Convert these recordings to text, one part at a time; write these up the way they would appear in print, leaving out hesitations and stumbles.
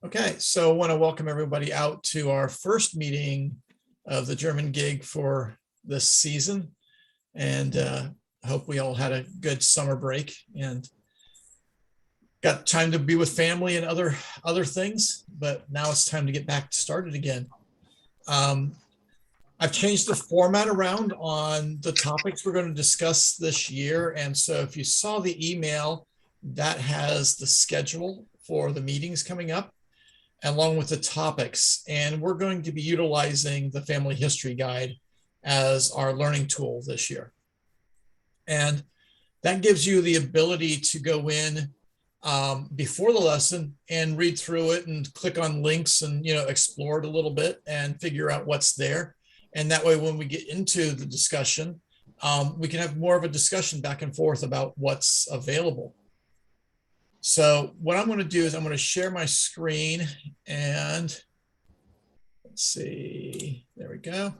Okay, so I want to welcome everybody out to our first meeting of the German gig for this season. And I hope we all had a good summer break and got time to be with family and other things, but now it's time to get back started again. I've changed the format around on the topics we're going to discuss this year. And so if you saw the email, that has the schedule for the meetings coming up, along with the topics. And we're going to be utilizing the Family History Guide as our learning tool this year. And that gives you the ability to go in before the lesson and read through it and click on links and explore it a little bit and figure out what's there. And that way, when we get into the discussion, we can have more of a discussion back and forth about what's available. So what I'm going to do is I'm going to share my screen and let's see, there we go.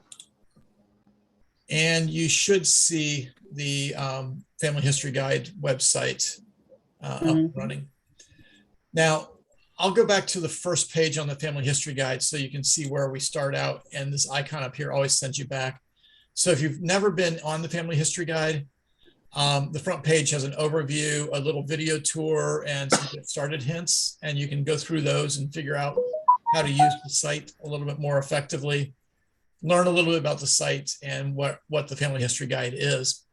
And you should see the Family History Guide website up and running. Now, I'll go back to the first page on the Family History Guide so you can see where we start out. And this icon up here always sends you back. So if you've never been on the Family History Guide, the front page has an overview, a little video tour, and some get started hints. And you can go through those and figure out how to use the site a little bit more effectively, learn a little bit about the site and what the Family History Guide is.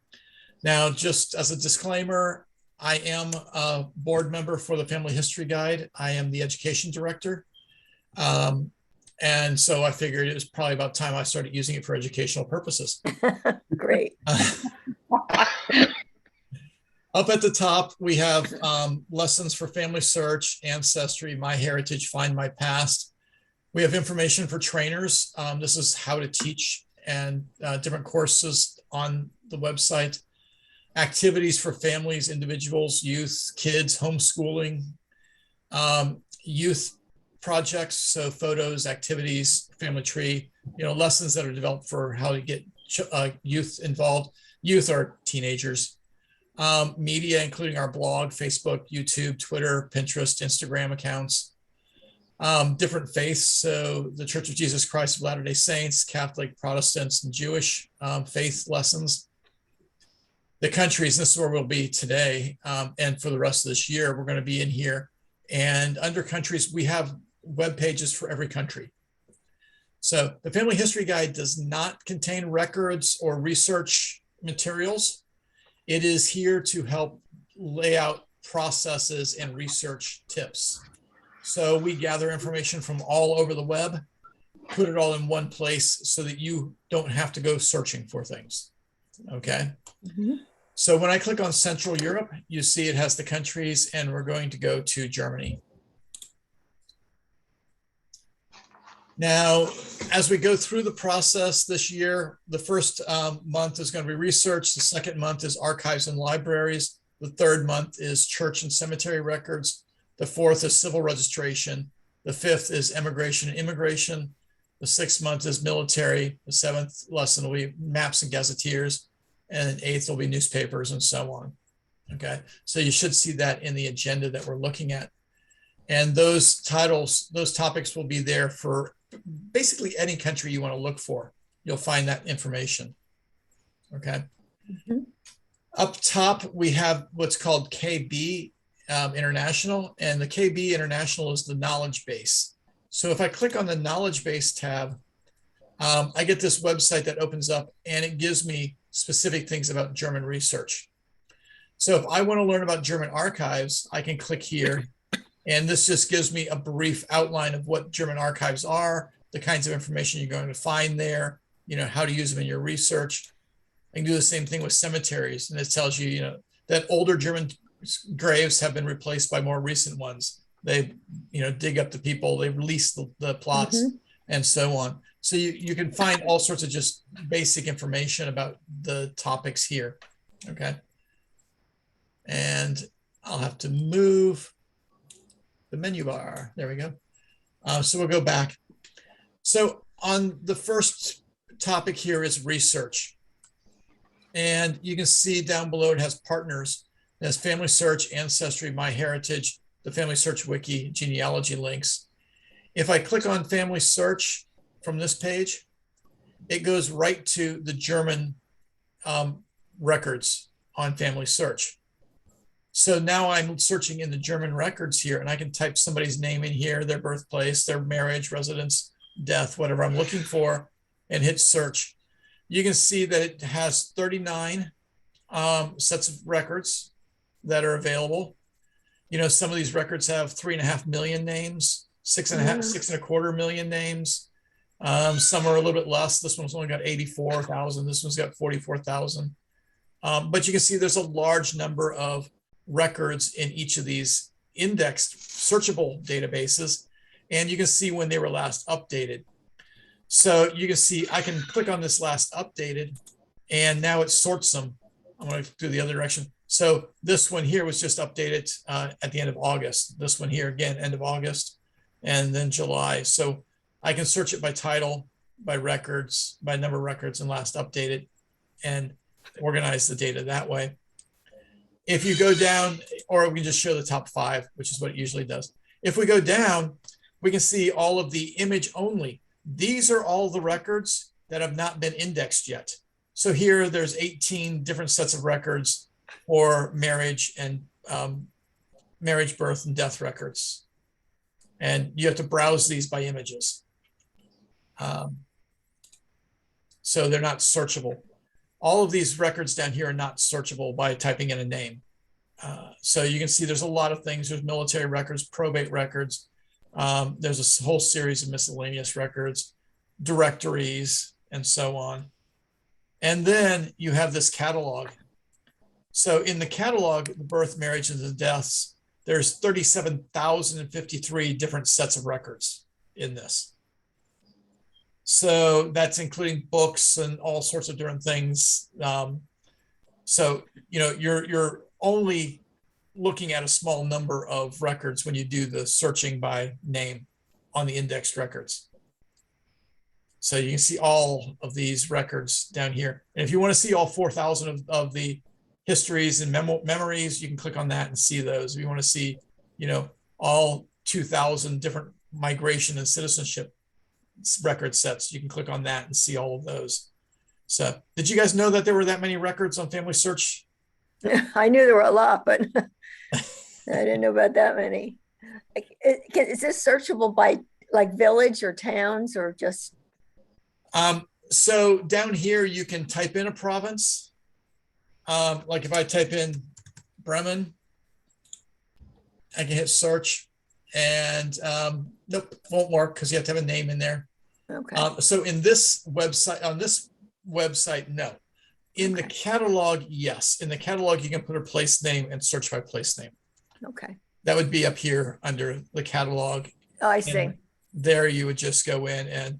Now, just as a disclaimer, I am a board member for the Family History Guide. I am the education director. And so I figured it was probably about time I started using it for educational purposes. Great. Up at the top, we have lessons for family search, ancestry, my heritage, find my past. We have information for trainers. This is how to teach and different courses on the website. Activities for families, individuals, youth, kids, homeschooling, youth projects, so photos, activities, family tree, lessons that are developed for how to get youth involved. Youth are teenagers. Media, including our blog, Facebook, YouTube, Twitter, Pinterest, Instagram accounts. Different faiths, so the Church of Jesus Christ of Latter-day Saints, Catholic, Protestants, and Jewish faith lessons. The countries, this is where we'll be today, and for the rest of this year, we're going to be in here. And under countries, we have web pages for every country. So the Family History Guide does not contain records or research materials. It is here to help lay out processes and research tips. So we gather information from all over the web, put it all in one place so that you don't have to go searching for things. Okay. Mm-hmm. So when I click on Central Europe, you see it has the countries, and we're going to go to Germany. Now, as we go through the process this year, the first month is going to be research. The second month is archives and libraries. The third month is church and cemetery records. The fourth is civil registration. The fifth is immigration and immigration. The sixth month is military. The seventh lesson will be maps and gazetteers. And eighth will be newspapers and so on. Okay, so you should see that in the agenda that we're looking at. And those titles, those topics will be there for basically any country you want to look for. You'll find that information. Okay. Mm-hmm. Up top, we have what's called KB International, and the KB International is the knowledge base. So if I click on the knowledge base tab, I get this website that opens up, and it gives me specific things about German research. So if I want to learn about German archives, I can click here, and this just gives me a brief outline of what German archives are, the kinds of information you're going to find there, how to use them in your research. I can do the same thing with cemeteries, and it tells you, that older German graves have been replaced by more recent ones. They, dig up the people, they release the plots, mm-hmm. and so on. So you can find all sorts of just basic information about the topics here, okay? And I'll have to move the menu bar. There we go. So we'll go back. So on the first topic here is research. And you can see down below it has partners. It has Family Search, Ancestry, My Heritage, the Family Search Wiki, genealogy links. If I click on family search from this page, it goes right to the German records on family search. So now I'm searching in the German records here, and I can type somebody's name in here, their birthplace, their marriage, residence, death, whatever I'm looking for, and hit search. You can see that it has 39 sets of records that are available. You know, some of these records have 3.5 million names, 6.25 million names. Some are a little bit less. This one's only got 84,000. This one's got 44,000. But you can see there's a large number of records in each of these indexed searchable databases, and you can see when they were last updated. So you can see I can click on this last updated, and now it sorts them. I'm going to do the other direction. So this one here was just updated at the end of August. This one here again, end of August, and then July. So I can search it by title, by records, by number of records, and last updated, and organize the data that way. If you go down, or we can just show the top 5, which is what it usually does. If we go down, we can see all of the image only. These are all the records that have not been indexed yet. So here there's 18 different sets of records for marriage and marriage, birth, and death records. And you have to browse these by images. So they're not searchable. All of these records down here are not searchable by typing in a name. So you can see there's a lot of things. There's military records, probate records. There's a whole series of miscellaneous records, directories, and so on. And then you have this catalog. So in the catalog, the birth, marriage, and the deaths, there's 37,053 different sets of records in this. So that's including books and all sorts of different things. So, you know, you're only looking at a small number of records when you do the searching by name on the indexed records. So you can see all of these records down here. And if you want to see all 4,000 of the histories and memories, you can click on that and see those. If you want to see, you know, all 2,000 different migration and citizenship record sets, you can click on that and see all of those. So did you guys know that there were that many records on family search? I knew there were a lot, but I didn't know about that many. Is this searchable by like village or towns or just? So down here, you can type in a province. Like if I type in Bremen, I can hit search, and nope, won't work because you have to have a name in there. Okay. So in this website, on this website, no. In the catalog, yes. In the catalog, you can put a place name and search by place name. Okay. That would be up here under the catalog. Oh, I see. And there you would just go in and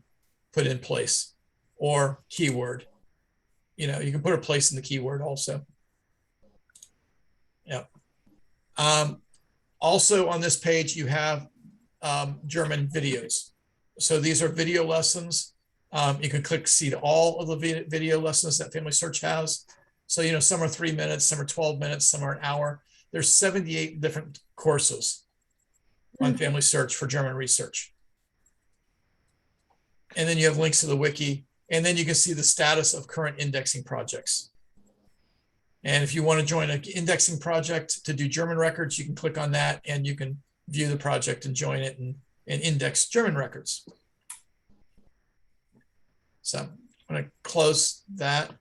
put in place or keyword. You know, you can put a place in the keyword also. Yeah. Also on this page, you have German videos. So these are video lessons. You can click see all of the video lessons that Family Search has. So, you know, some are 3 minutes, some are 12 minutes, some are an hour. There's 78 different courses on Family Search for German research. And then you have links to the wiki, and then you can see the status of current indexing projects. And if you want to join an indexing project to do German records, you can click on that and you can view the project and join it and index German records. So I'm going to close that.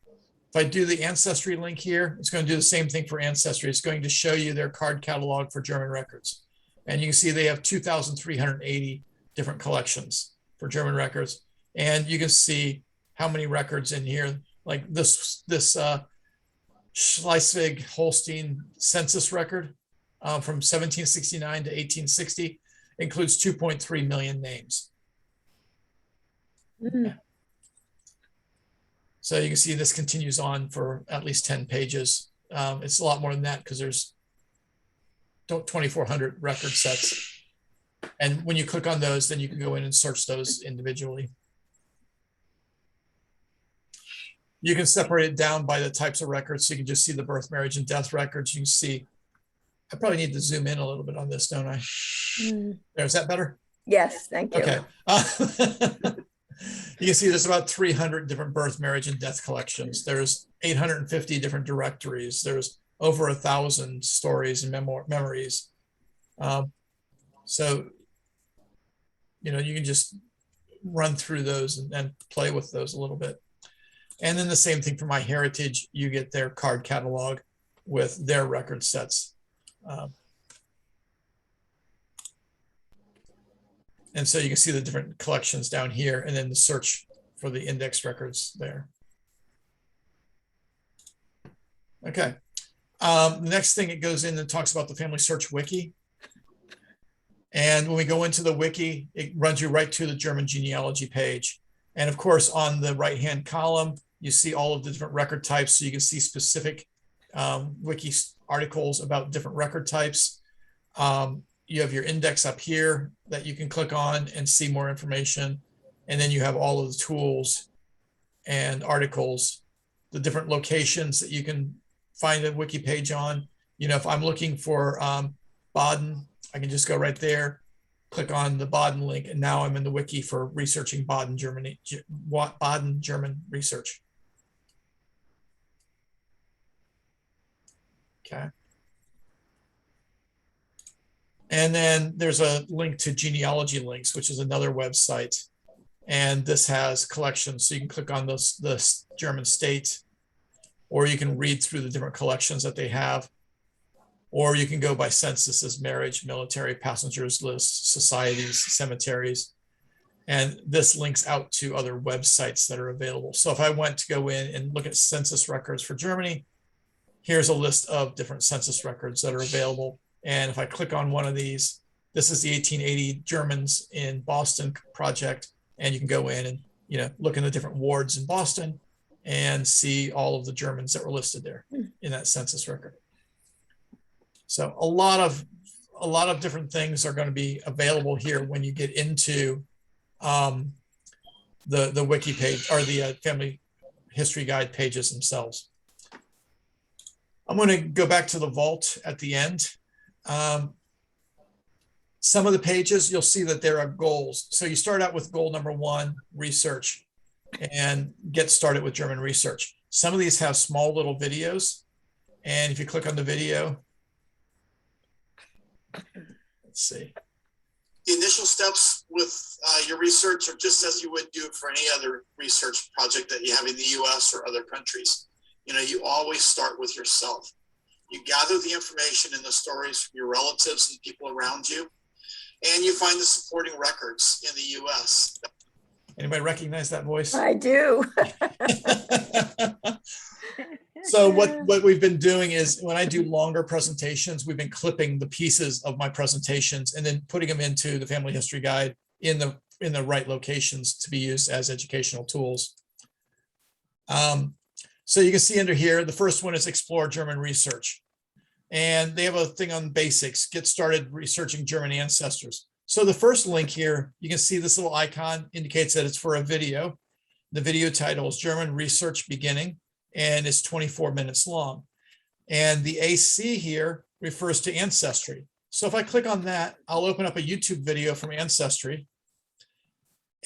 If I do the Ancestry link here, it's going to do the same thing for Ancestry. It's going to show you their card catalog for German records. And you can see they have 2,380 different collections for German records. And you can see how many records in here, like this Schleswig-Holstein census record from 1769 to 1860 includes 2.3 million names. Mm. So you can see this continues on for at least 10 pages. It's a lot more than that because there's 2,400 record sets. And when you click on those, then you can go in and search those individually. You can separate it down by the types of records. So you can just see the birth, marriage, and death records. You can see, I probably need to zoom in a little bit on this, don't I? Mm. There, is that better? Yes, thank you. Okay. You can see there's about 300 different birth, marriage, and death collections. There's 850 different directories. There's over 1,000 stories and memories. So, you can just run through those and play with those a little bit. And then the same thing for MyHeritage, you get their card catalog with their record sets. And so you can see the different collections down here and then the search for the index records there. Okay. The next thing it goes in and talks about the Family Search Wiki. And when we go into the wiki, it runs you right to the German genealogy page. And of course, on the right-hand column, you see all of the different record types. So you can see specific wiki articles about different record types. You have your index up here that you can click on and see more information. And then you have all of the tools and articles, the different locations that you can find a wiki page on. If I'm looking for Baden, I can just go right there, click on the Baden link, and now I'm in the wiki for researching Baden, Germany, Baden, German research. Okay. And then there's a link to Genealogy Links, which is another website. And this has collections. So you can click on the German state, or you can read through the different collections that they have. Or you can go by censuses, marriage, military, passengers lists, societies, cemeteries. And this links out to other websites that are available. So if I went to go in and look at census records for Germany, here's a list of different census records that are available. And if I click on one of these, this is the 1880 Germans in Boston project. And you can go in and, look in the different wards in Boston and see all of the Germans that were listed there in that census record. So a lot of different things are going to be available here when you get into the wiki page or the Family History Guide pages themselves. I'm going to go back to the vault at the end. Some of the pages, you'll see that there are goals. So you start out with goal number 1, research, and get started with German research. Some of these have small little videos. And if you click on the video, let's see. The initial steps with your research are just as you would do for any other research project that you have in the US or other countries. You always start with yourself. You gather the information and the stories from your relatives and people around you, and you find the supporting records in the US. Anybody recognize that voice? I do. So what we've been doing is when I do longer presentations, we've been clipping the pieces of my presentations and then putting them into the Family History Guide in the right locations to be used as educational tools. So you can see under here, the first one is Explore German Research. And they have a thing on basics, get started researching German ancestors. So the first link here, you can see this little icon indicates that it's for a video. The video title is German Research Beginning, and it's 24 minutes long. And the AC here refers to Ancestry. So if I click on that, I'll open up a YouTube video from Ancestry.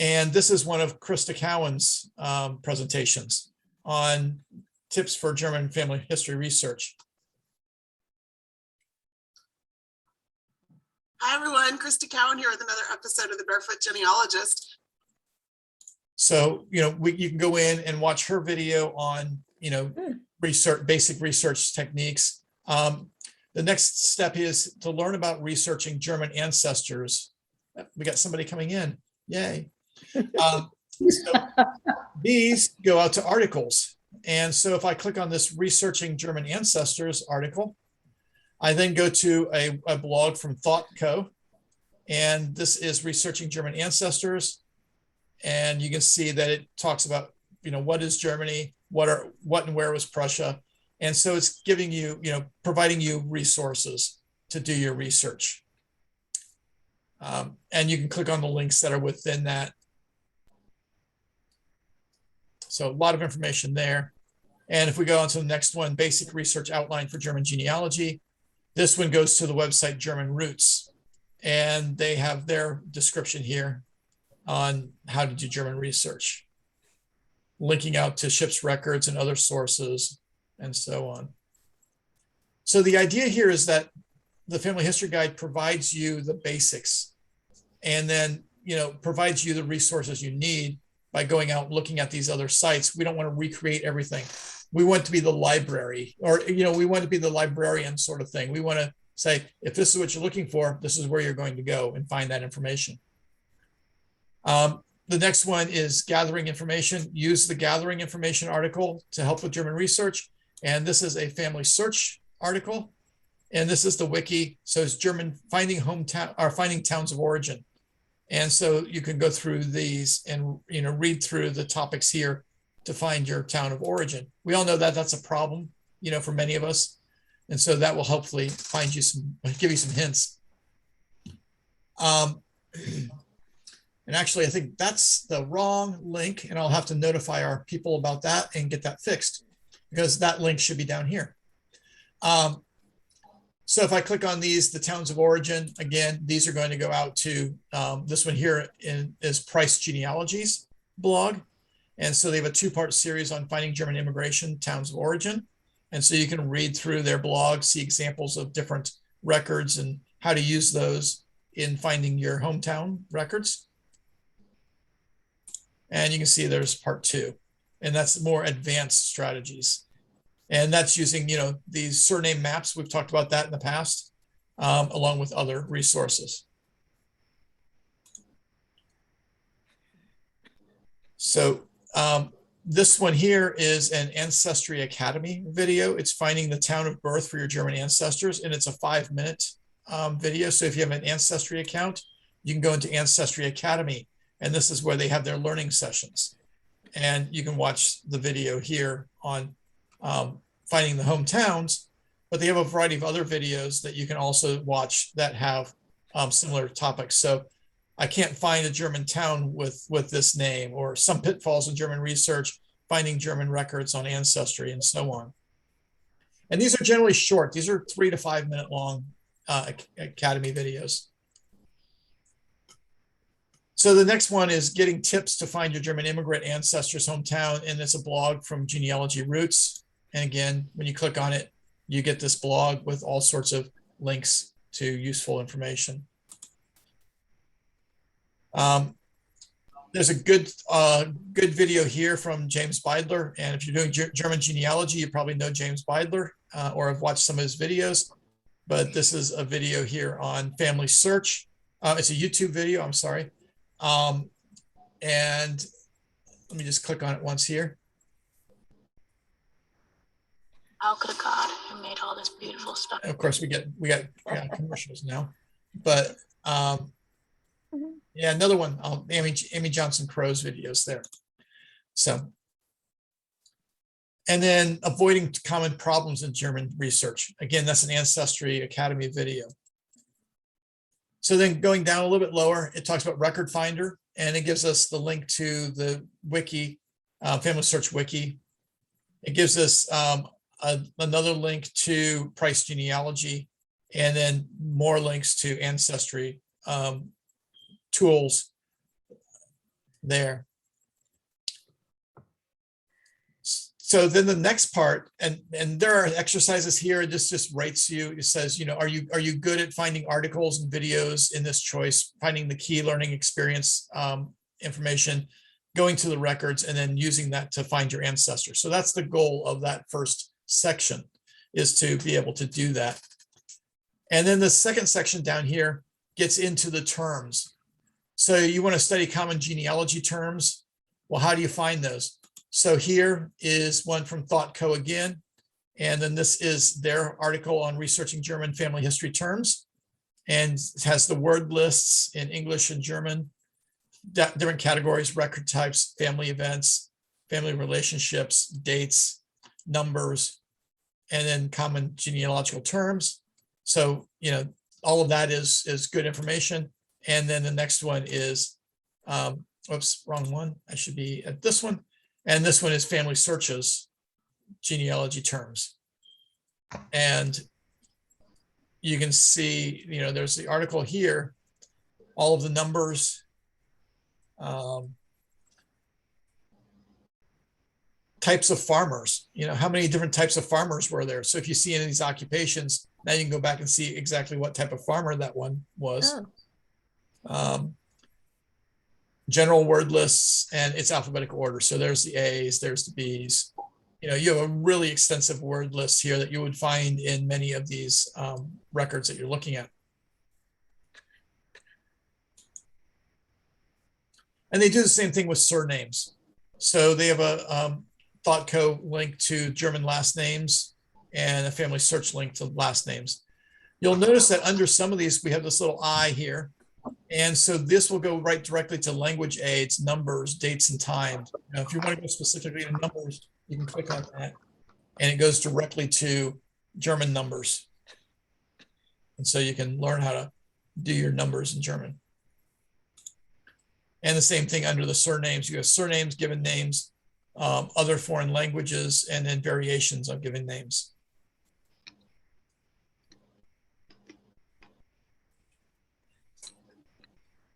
And this is one of Krista Cowan's presentations on tips for German family history research. Hi, everyone. Krista Cowan here with another episode of the Barefoot Genealogist. So, you can go in and watch her video on, research, basic research techniques. The next step is to learn about researching German ancestors. We got somebody coming in. Yay. So these go out to articles. And so if I click on this Researching German Ancestors article, I then go to a blog from ThoughtCo, and this is Researching German Ancestors. And you can see that it talks about, what is Germany, what and where was Prussia. And so it's giving you, providing you resources to do your research. And you can click on the links that are within that. So a lot of information there. And if we go on to the next one, Basic Research Outline for German Genealogy, this one goes to the website German Roots. and they have their description here on how to do German research, linking out to ship's records and other sources and so on. So the idea here is that the Family History Guide provides you the basics, and then, provides you the resources you need by going out and looking at these other sites. We don't want to recreate everything. We want to be the library, or, we want to be the librarian sort of thing. We want to say, if this is what you're looking for, this is where you're going to go and find that information. The next one is gathering information. Use the gathering information article to help with German research. And this is a family search article. And this is the wiki. So it's German finding hometown or finding towns of origin. And so you can go through these and, read through the topics here to find your town of origin. We all know that that's a problem, for many of us. And so that will hopefully give you some hints. And actually, I think that's the wrong link, and I'll have to notify our people about that and get that fixed, because that link should be down here. So if I click on these, the towns of origin, again, these are going to go out to this one here is Price Genealogy's blog. And so they have a two-part series on finding German immigration towns of origin. And so you can read through their blog, see examples of different records and how to use those in finding your hometown records. And you can see there's part 2, and that's more advanced strategies. And that's using, these surname maps. We've talked about that in the past, along with other resources. So this one here is an Ancestry Academy video. It's finding the town of birth for your German ancestors, and it's a 5-minute video. So if you have an Ancestry account, you can go into Ancestry Academy, and this is where they have their learning sessions. And you can watch the video here on finding the hometowns, but they have a variety of other videos that you can also watch that have similar topics. So I can't find a German town with this name, or some pitfalls in German research, finding German records on Ancestry, and so on. And these are generally short. These are 3 to 5 minute long Academy videos. So the next one is getting tips to find your German immigrant ancestors' hometown. And it's a blog from Genealogy Roots. And again, when you click on it, you get this blog with all sorts of links to useful information. There's a good video here from James Beidler. And if you're doing German genealogy, you probably know James Beidler or have watched some of his videos. But this is a video here on family search. It's a YouTube video, I'm sorry. And let me just click on it once here. How could a God who made all this beautiful stuff? Of course, we got commercials now, but yeah, another one. Amy Johnson Crow's videos there. So, and then avoiding common problems in German research. Again, that's an Ancestry Academy video. So then going down a little bit lower, it talks about Record Finder, and it gives us the link to the wiki, Family Search Wiki. It gives us another link to Price Genealogy, and then more links to Ancestry tools there. So then the next part, and there are exercises here. This just rates you. It says, are you good at finding articles and videos in this choice, finding the key learning experience information, going to the records, and then using that to find your ancestors. So that's the goal of that first section, is to be able to do that. And then the second section down here gets into the terms. So you want to study common genealogy terms. Well, how do you find those? So here is one from ThoughtCo again. And then this is their article on researching German family history terms. And it has the word lists in English and German, different categories, record types, family events, family relationships, dates, numbers, and then common genealogical terms. So, all of that is good information. And then the next one is, oops, wrong one. I should be at this one. And this one is Family Searches, genealogy terms. And, you can see, there's the article here, all of the numbers. Types of farmers, how many different types of farmers were there? So if you see any of these occupations, now you can go back and see exactly what type of farmer that one was. Oh, General word lists, and it's alphabetical order. So there's the A's, there's the B's. You have a really extensive word list here that you would find in many of these records that you're looking at. And they do the same thing with surnames. So they have a ThoughtCo link to German last names and a family search link to last names. You'll notice that under some of these, we have this little I here. And so this will go right directly to language aids, numbers, dates, and times. If you want to go specifically to numbers, you can click on that. And it goes directly to German numbers. And so you can learn how to do your numbers in German. And the same thing under the surnames. You have surnames, given names, other foreign languages, and then variations of given names.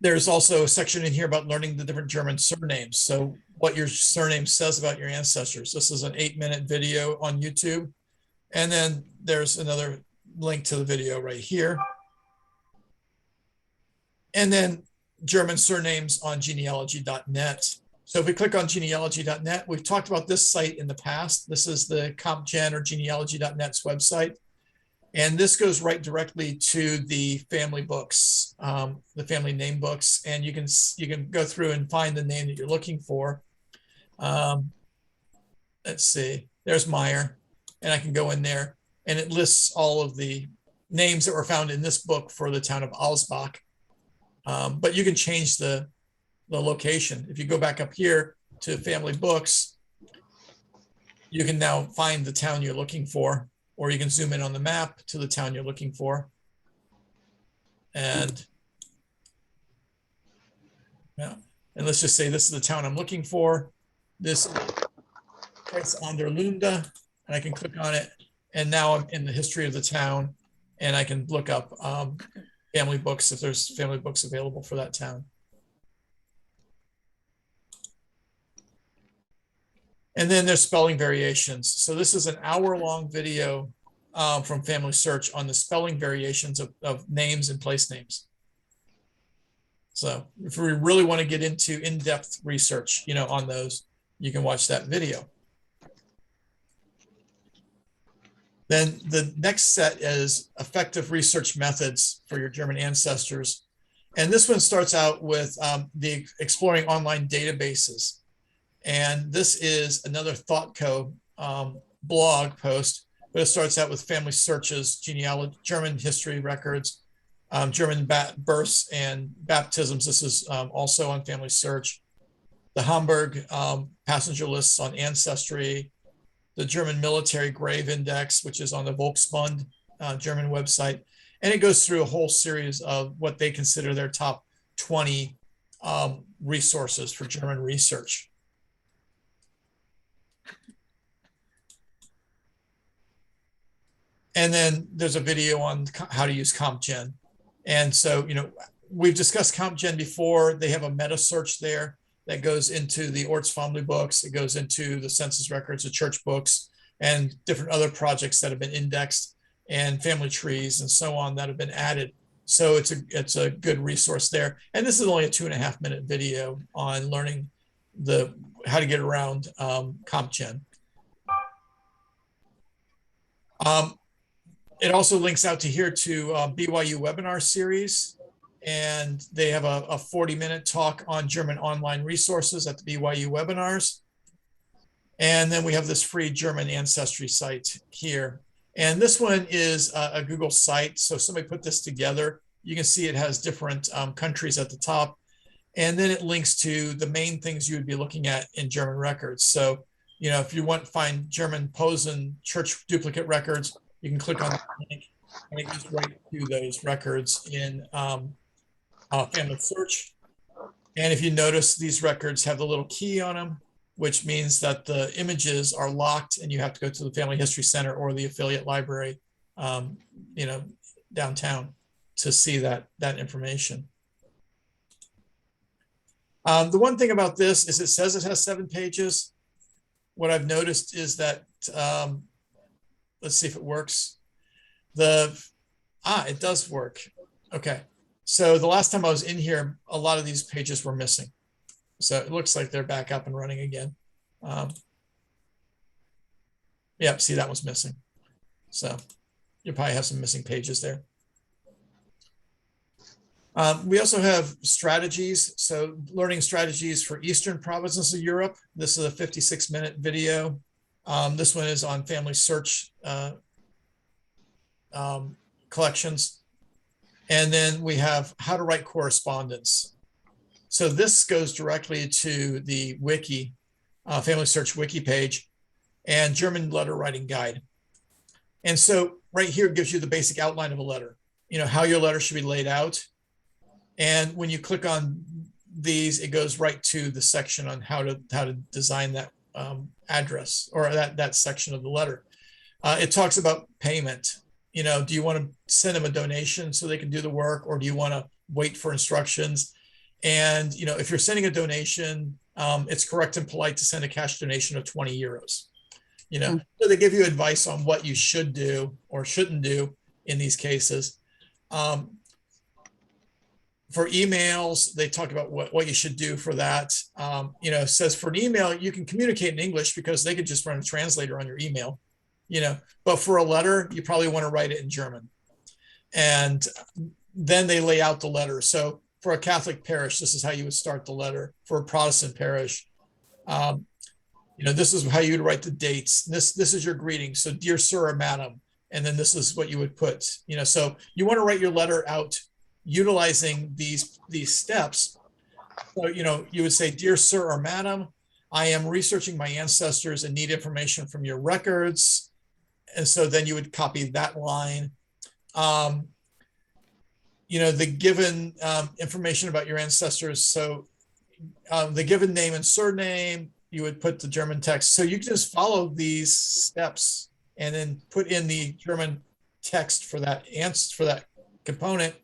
There's also a section in here about learning the different German surnames. So what your surname says about your ancestors. This is an 8-minute video on YouTube. And then there's another link to the video right here. And then German surnames on genealogy.net. So if we click on genealogy.net, we've talked about this site in the past. This is the CompGen or genealogy.net's website. And this goes right directly to the family books, the family name books. And you can go through and find the name that you're looking for. Let's see, there's Meyer. And I can go in there and it lists all of the names that were found in this book for the town of Alsbach. But you can change the location. If you go back up here to family books, you can now find the town you're looking for, or you can zoom in on the map to the town you're looking for. And yeah, and let's just say this is the town I'm looking for. This is Anderlunda, and I can click on it. And now I'm in the history of the town, and I can look up family books if there's family books available for that town. And then there's spelling variations. So this is an hour-long video from Family Search on the spelling variations of names and place names. So if we really want to get into in-depth research, on those, you can watch that video. Then the next set is effective research methods for your German ancestors. And this one starts out with the exploring online databases. And this is another ThoughtCo blog post, but it starts out with family searches, genealogy, German history records, German births and baptisms. This is also on Family Search. The Hamburg passenger lists on Ancestry, the German military grave index, which is on the Volksbund German website. And it goes through a whole series of what they consider their top 20 resources for German research. And then there's a video on how to use CompGen. And so, we've discussed CompGen before. They have a meta search there that goes into the Orts family books. It goes into the census records, the church books, and different other projects that have been indexed, and family trees and so on that have been added. So it's a good resource there. And this is only a 2.5-minute video on learning how to get around CompGen. It also links out to here to BYU webinar series, and they have a 40-minute talk on German online resources at the BYU webinars. And then we have this free German ancestry site here. And this one is a Google site. So somebody put this together. You can see it has different countries at the top. And then it links to the main things you would be looking at in German records. So, if you want to find German Posen church duplicate records, you can click on the link and it goes right to those records in Family Search. And if you notice, these records have the little key on them, which means that the images are locked and you have to go to the Family History Center or the affiliate library, downtown to see that information. The one thing about this is it says it has 7 pages. What I've noticed is that, let's see if it works. It does work. Okay. So the last time I was in here, a lot of these pages were missing. So it looks like they're back up and running again. Yep, see, that one's missing. So you probably have some missing pages there. We also have strategies. So learning strategies for Eastern provinces of Europe. This is a 56-minute video. This one is on family search collections. And then we have how to write correspondence. So this goes directly to the wiki, family search wiki page, and German letter writing guide. And so right here gives you the basic outline of a letter, how your letter should be laid out. And when you click on these, it goes right to the section on how to design that address or that section of the letter. It talks about payment. Do you want to send them a donation so they can do the work, or do you want to wait for instructions? And if you're sending a donation, it's correct and polite to send a cash donation of 20 euros. So they give you advice on what you should do or shouldn't do in these cases. For emails, they talk about what you should do for that. It says for an email, you can communicate in English because they could just run a translator on your email, but for a letter, you probably want to write it in German. And then they lay out the letter. So for a Catholic parish, this is how you would start the letter. For a Protestant parish, this is how you would write the dates. This is your greeting. So dear sir or madam, and then this is what you would put, so you want to write your letter out utilizing these steps. So, you would say, dear sir or madam, I am researching my ancestors and need information from your records. And so then you would copy that line. The given information about your ancestors. So the given name and surname, you would put the German text. So you can just follow these steps and then put in the German text for that answer, for that component.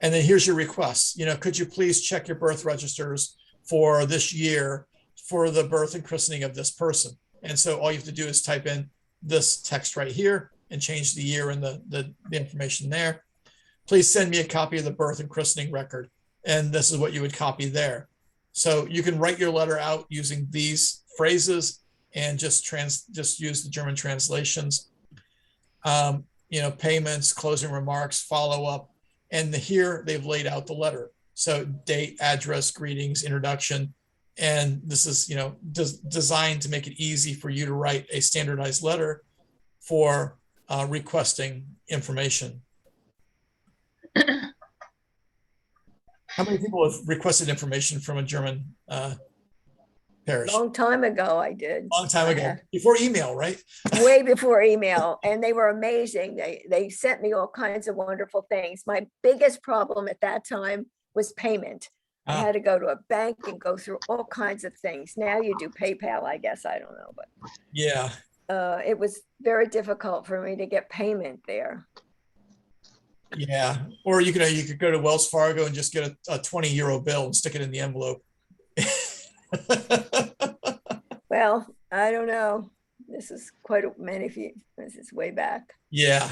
And then here's your request. Could you please check your birth registers for this year for the birth and christening of this person? And so all you have to do is type in this text right here and change the year and the information there. Please send me a copy of the birth and christening record. And this is what you would copy there. So you can write your letter out using these phrases and just use the German translations. Payments, closing remarks, follow up. And here they've laid out the letter. So date, address, greetings, introduction. And this is, designed to make it easy for you to write a standardized letter for requesting information. How many people have requested information from a German parish? Long time ago, I did. Long time ago, before email, right? Way before email, and they were amazing. They sent me all kinds of wonderful things. My biggest problem at that time was payment. I had to go to a bank and go through all kinds of things. Now you do PayPal, I guess. I don't know, but yeah, it was very difficult for me to get payment there. Yeah, or you could go to Wells Fargo and just get a 20 euro bill and stick it in the envelope. Well, I don't know. This is quite many feet. This is way back. Yeah.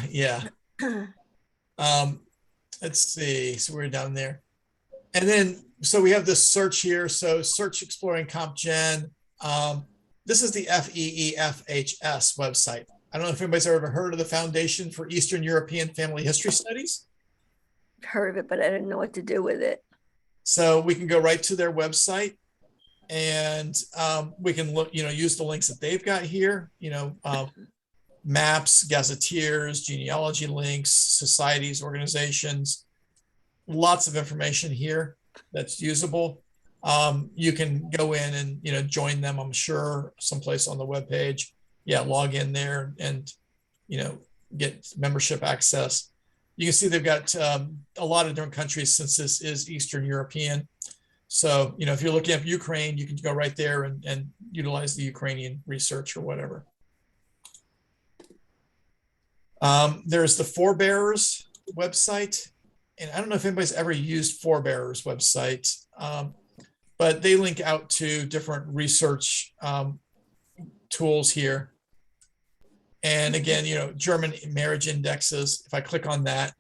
Let's see. So we're down there. And then, so we have this search here. So search exploring CompGen. This is the FEEFHS website. I don't know if anybody's ever heard of the Foundation for Eastern European Family History Studies. Heard of it, but I didn't know what to do with it. So we can go right to their website, and we can look, use the links that they've got here, maps, gazetteers, genealogy links, societies, organizations, lots of information here that's usable. You can go in and, join them, I'm sure, someplace on the webpage. Yeah, log in there and, get membership access. You can see they've got a lot of different countries since this is Eastern European. So, if you're looking up Ukraine, you can go right there and utilize the Ukrainian research or whatever. There's the forebearers. website, and I don't know if anybody's ever used Forebearer's website, but they link out to different research tools here. And again, German marriage indexes. If I click on that,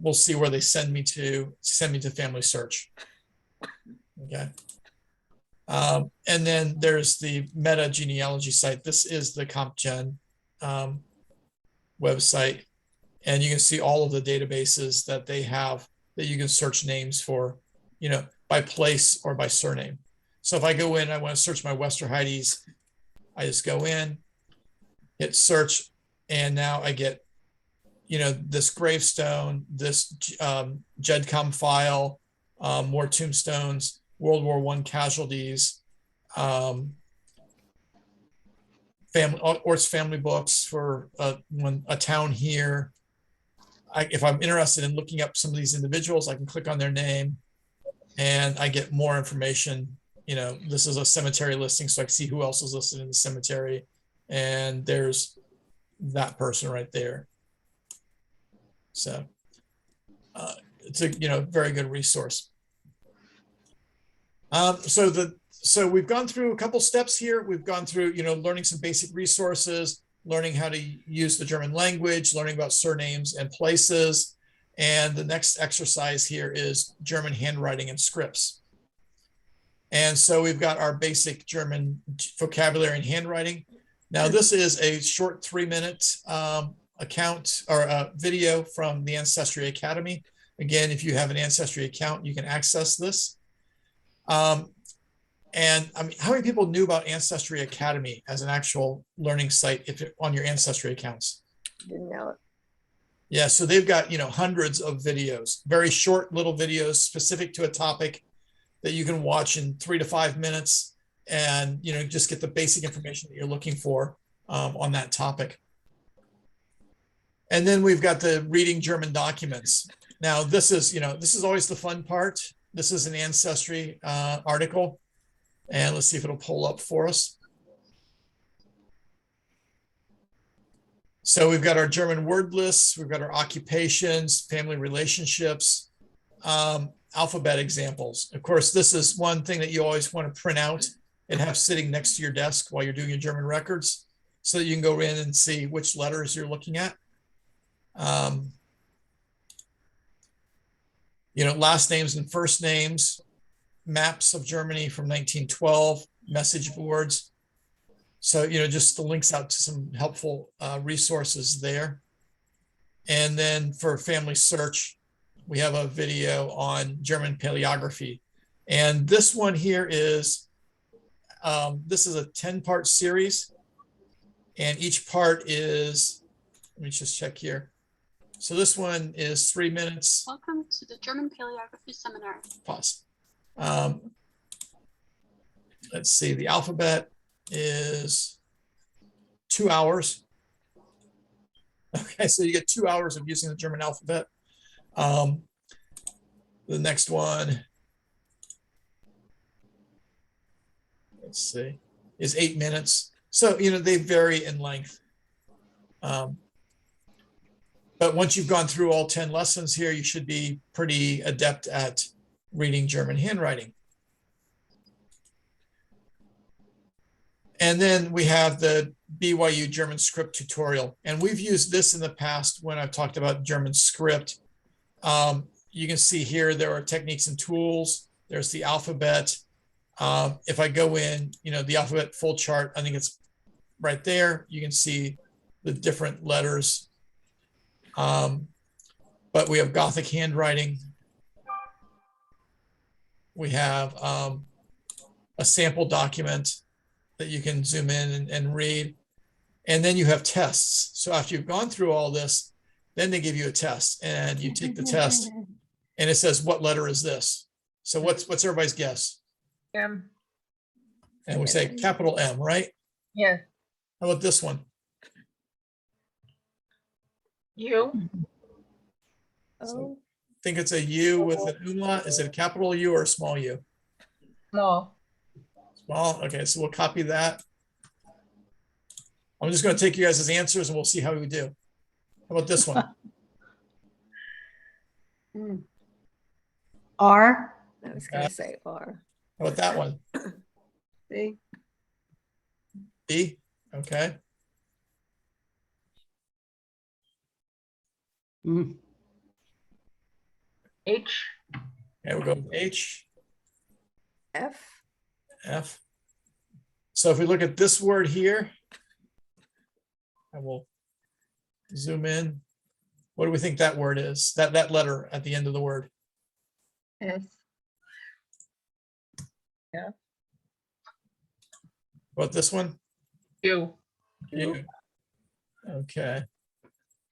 we'll see where they send me to Family Search. Okay. And then there's the meta genealogy site. This is the CompGen website. And you can see all of the databases that they have that you can search names for, by place or by surname. So if I go in, I want to search my Westerheides, I just go in, hit search, and now I get, this gravestone, this GEDCOM file, more tombstones, World War I casualties, family books for a town here. If I'm interested in looking up some of these individuals, I can click on their name and I get more information. This is a cemetery listing, so I can see who else is listed in the cemetery. And there's that person right there. So it's a very good resource. So we've gone through a couple steps here. We've gone through learning some basic resources, learning how to use the German language, learning about surnames and places. And the next exercise here is German handwriting and scripts. And so we've got our basic German vocabulary and handwriting. Now this is a short 3-minute account or a video from the Ancestry Academy. Again, if you have an Ancestry account, you can access this. And I mean, how many people knew about Ancestry Academy as an actual learning site on your Ancestry accounts? Didn't know it. Yeah, so they've got, hundreds of videos, very short little videos specific to a topic that you can watch in 3 to 5 minutes and, just get the basic information that you're looking for on that topic. And then we've got the reading German documents. Now, this is always the fun part. This is an Ancestry article. And let's see if it'll pull up for us. So we've got our German word lists, we've got our occupations, family relationships, alphabet examples. Of course, this is one thing that you always want to print out and have sitting next to your desk while you're doing your German records so that you can go in and see which letters you're looking at. Last names and first names, maps of Germany from 1912, message boards. So, just the links out to some helpful resources there. And then for Family Search, we have a video on German paleography. And this one here is, this is a 10-part series. And each part is, let me just check here. So this one is 3 minutes. Welcome to the German Paleography Seminar. Pause. Let's see, the alphabet is 2 hours. Okay, so you get 2 hours of using the German alphabet. The next one, let's see, is 8 minutes. So, they vary in length. But once you've gone through all 10 lessons here, you should be pretty adept at reading German handwriting. And then we have the BYU German script tutorial. And we've used this in the past when I've talked about German script. You can see here, there are techniques and tools. There's the alphabet. If I go in, the alphabet full chart, I think it's right there. You can see the different letters. But we have Gothic handwriting. We have a sample document that you can zoom in and read. And then you have tests. So after you've gone through all this, then they give you a test and you take the test and it says, what letter is this? So what's everybody's guess? M. And we say capital M, right? Yeah. How about this one? U. Oh, Think it's a U with an umlaut. Is it a capital U or a small U? Small. Small. Okay, so we'll copy that. I'm just going to take you guys as answers and we'll see how we do. How about this one? R. I was gonna say R. How about that one? B. B, okay. H. Okay, we'll go with H, F. F. So if we look at this word here, I will zoom in. What do we think that word is? That letter at the end of the word? S. What, this one? Q. Q. Okay,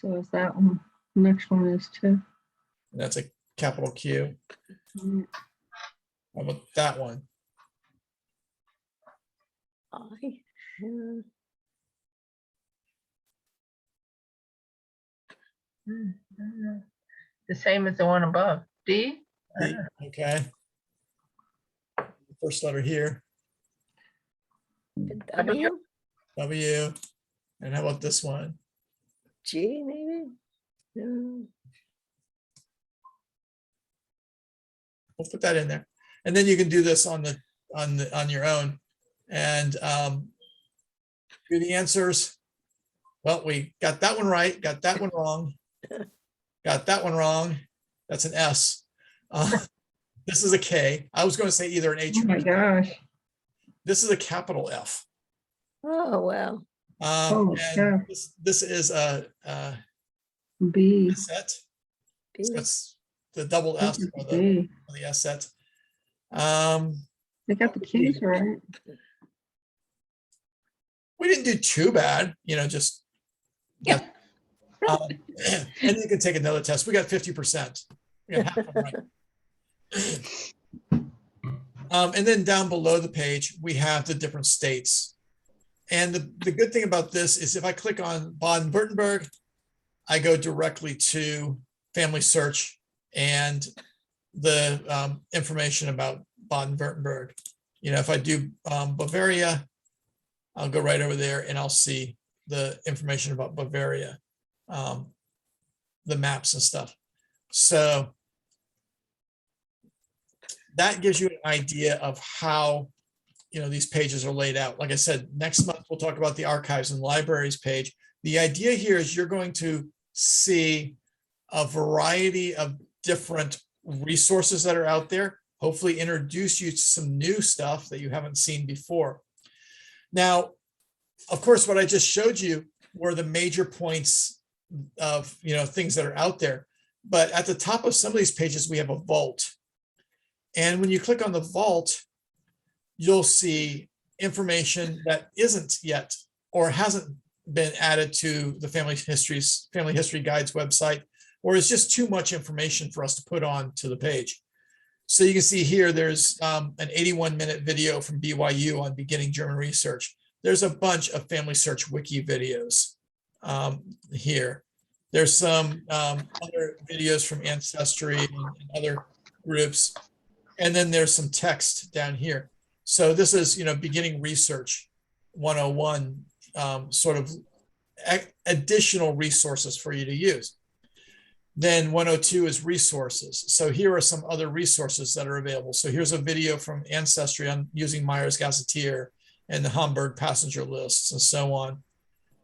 So is that one. Next one is 2. that's a capital Q. How about that one? I. uh, The same as the one above. D. D, okay. First letter here, W. W. And how about this one? G maybe. No. We'll put that in there. And then you can do this on your own and do the answers. Well, we got that one right, got that one wrong, got that one wrong. That's an S. This is a K. I was going to say either an H Oh or my an E. gosh. This is a capital F. Oh, well. Oh, yeah. And this is a B. set. B. So that's the double S or B. the S set. They got the keys right. We didn't do too bad, just. Yeah. And you can take another test. We got 50%. We got half of them right. And then down below the page, we have the different states. And the good thing about this is if I click on Baden-Württemberg, I go directly to family search and the information about Baden-Württemberg. If I do Bavaria, I'll go right over there and I'll see the information about Bavaria, the maps and stuff. So that gives you an idea of how these pages are laid out. Like I said, next month we'll talk about the archives and libraries page. The idea here is you're going to see a variety of different resources that are out there, hopefully introduce you to some new stuff that you haven't seen before. Now, of course, what I just showed you were the major points of things that are out there. But at the top of some of these pages, we have a vault. And when you click on the vault, you'll see information that isn't yet or hasn't been added to the Family History Guides website, or is just too much information for us to put on to the page. So you can see here, there's an 81-minute video from BYU on beginning German research. There's a bunch of Family Search Wiki videos here. There's some other videos from Ancestry and other groups. And then there's some text down here. So this is, beginning research 101, sort of additional resources for you to use. Then 102 is resources. So here are some other resources that are available. So here's a video from Ancestry on using Myers Gazetteer and the Hamburg passenger lists and so on.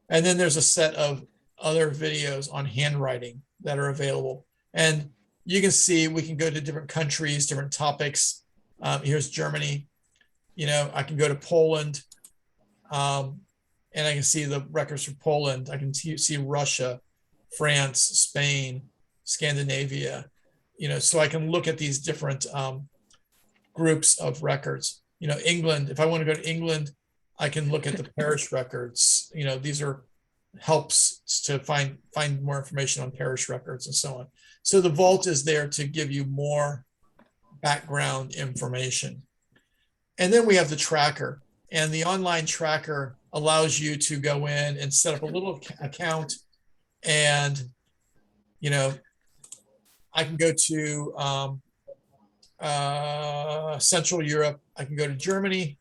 And then there's a set of other videos on handwriting that are available. And you can see we can go to different countries, different topics. Here's Germany. I can go to Poland, and I can see the records for Poland. I can see Russia, France, Spain, Scandinavia. So I can look at these different groups of records. England. If I want to go to England, I can look at the parish records. These are helps to find more information on parish records and so on. So the vault is there to give you more background information. And then we have the tracker, and the online tracker allows you to go in and set up a little account. And, I can go to Central Europe. I can go to Germany,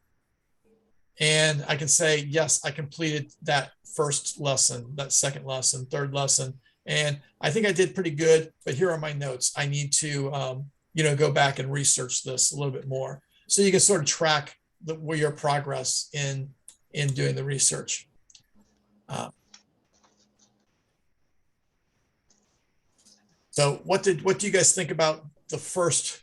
and I can say, yes, I completed that first lesson, that second lesson, third lesson. And I think I did pretty good, but here are my notes. I need to, go back and research this a little bit more. So you can sort of track your progress in doing the research. So what do you guys think about the first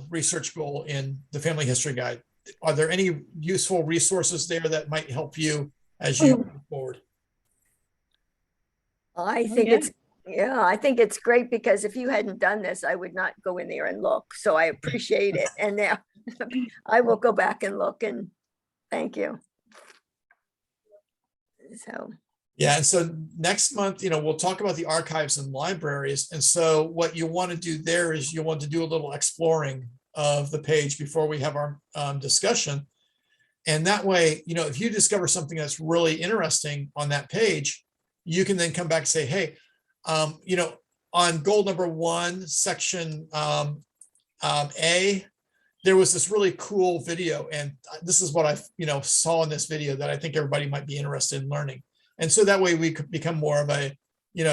research goal in the Family History Guide? Are there any useful resources there that might help you as you move forward? I think I think it's great, because if you hadn't done this, I would not go in there and look. So I appreciate it. And now I will go back and look, and thank you. So. Yeah, and so next month, we'll talk about the archives and libraries. And so what you want to do there is you want to do a little exploring of the page before we have our discussion. And that way, if you discover something that's really interesting on that page, you can then come back and say, hey, on goal number 1, section A, there was this really cool video. And this is what I, saw in this video that I think everybody might be interested in learning. And so that way we could become more of a,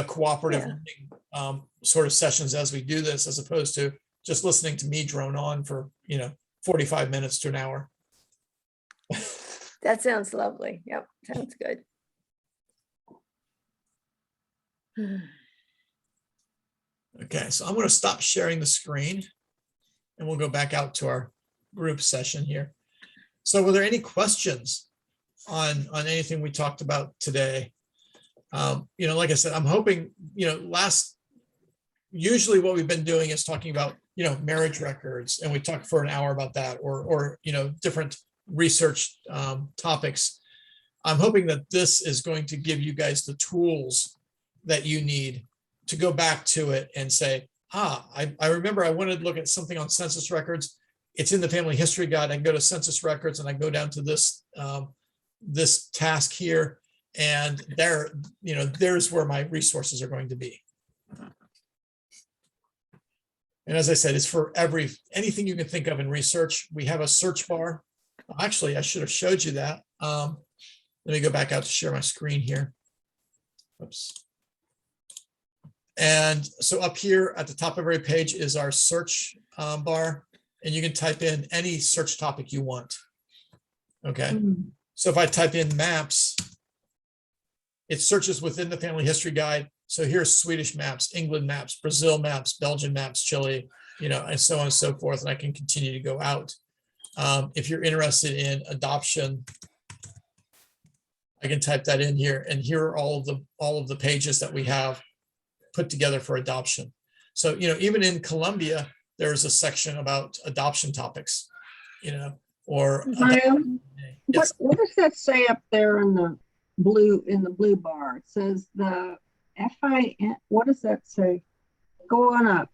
cooperative learning, sort of sessions as we do this, as opposed to just listening to me drone on for, 45 minutes to an hour. That sounds lovely. Yep, sounds good. Okay, so I'm going to stop sharing the screen and we'll go back out to our group session here. So were there any questions on anything we talked about today? Like I said, I'm hoping, usually what we've been doing is talking about, marriage records, and we talk for an hour about that, or different research topics. I'm hoping that this is going to give you guys the tools that you need to go back to it and say, I remember I wanted to look at something on census records. It's in the Family History Guide. I can go to census records and I go down to this this task here, and there's where my resources are going to be. And as I said, it's for anything you can think of in research. We have a search bar. Actually, I should have showed you that. Let me go back out to share my screen here. Oops. And so up here at the top of every page is our search bar, and you can type in any search topic you want. Okay. So if I type in maps, it searches within the Family History Guide. So here's Swedish maps, England maps, Brazil maps, Belgian maps, Chile, and so on and so forth. And I can continue to go out. If you're interested in adoption, I can type that in here, and here are all of the pages that we have put together for adoption. So, even in Colombia, there's a section about adoption topics, or yes. What does that say up there in the blue bar? It says the FIN. What does that say? Go on up.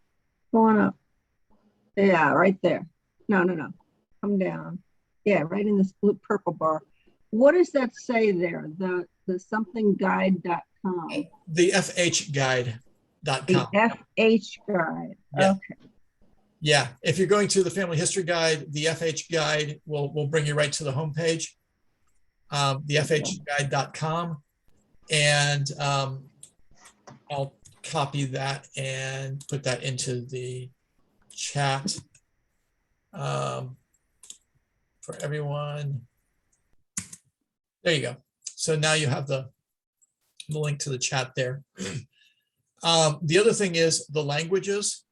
Yeah, right there. No. Come down. Yeah, right in this purple bar. What does that say there? The somethingguide.com. The FHguide.com. The FH Guide. Yeah. Okay. Yeah, if you're going to the Family History Guide, the FH Guide will bring you right to the homepage, the FHguide.com, and I'll copy that and put that into the chat for everyone. There you go. So now you have the link to the chat there. The other thing is the languages.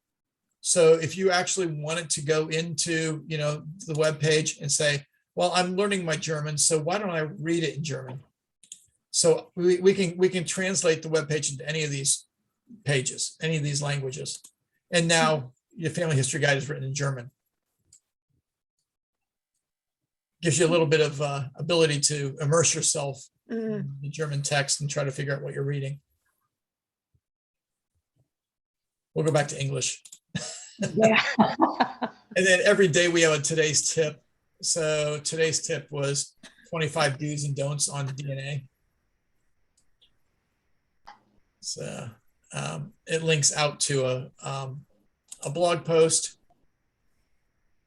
So if you actually wanted to go into, the web page and say, well, I'm learning my German, so why don't I read it in German? So we can translate the web page into any of these pages, any of these languages. And now your Family History Guide is written in German. Gives you a little bit of ability to immerse yourself in the German text and try to figure out what you're reading. We'll go back to English. Yeah. And then every day we have a today's tip. So today's tip was 25 do's and don'ts on DNA. So it links out to a blog post.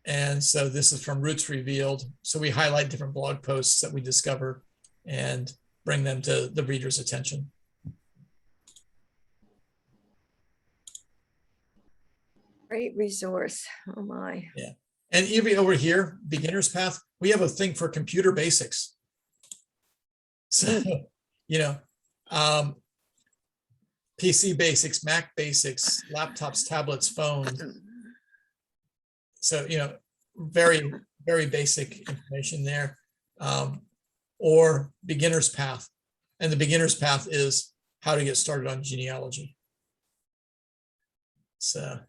And so this is from Roots Revealed. So we highlight different blog posts that we discover and bring them to the reader's attention. Great resource. Oh my. And even over here, beginner's path, we have a thing for computer basics. So, you know, PC basics, Mac basics, laptops, tablets, phones. So, you know, very, very basic information there. Or beginner's path. And the beginner's path is how to get started on genealogy. So.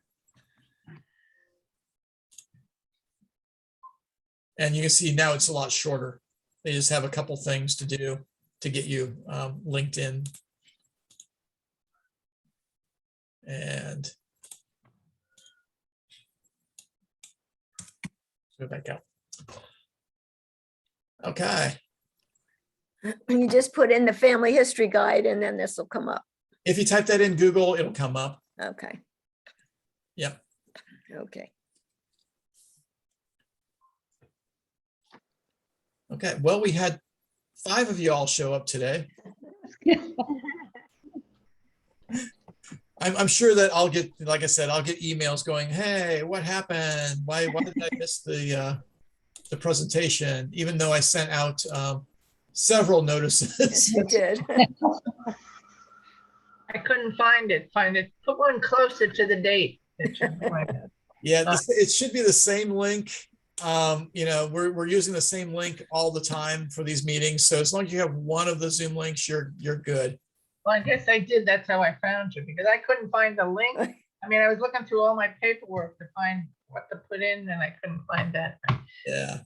And you can see now it's a lot shorter. They just have a couple things to do to get you linked in. And go back out. Okay. You just put in the family history guide and then this will come up. If you type that in Google, it'll come up. Okay. Yep. Okay. Okay. Well, we had 5 of you all show up today. I'm sure that I'll get, like I said, I'll get emails going, hey, what happened? Why did I miss the presentation? Even though I sent out several notices. You did. I couldn't find it. Put one closer to the date. Yeah, it should be the same link. You know, we're using the same link all the time for these meetings. So as long as you have one of the Zoom links, you're good. Well, I guess I did. That's how I found you, because I couldn't find the link. I mean, I was looking through all my paperwork to find what to put in and I couldn't find that. Yeah.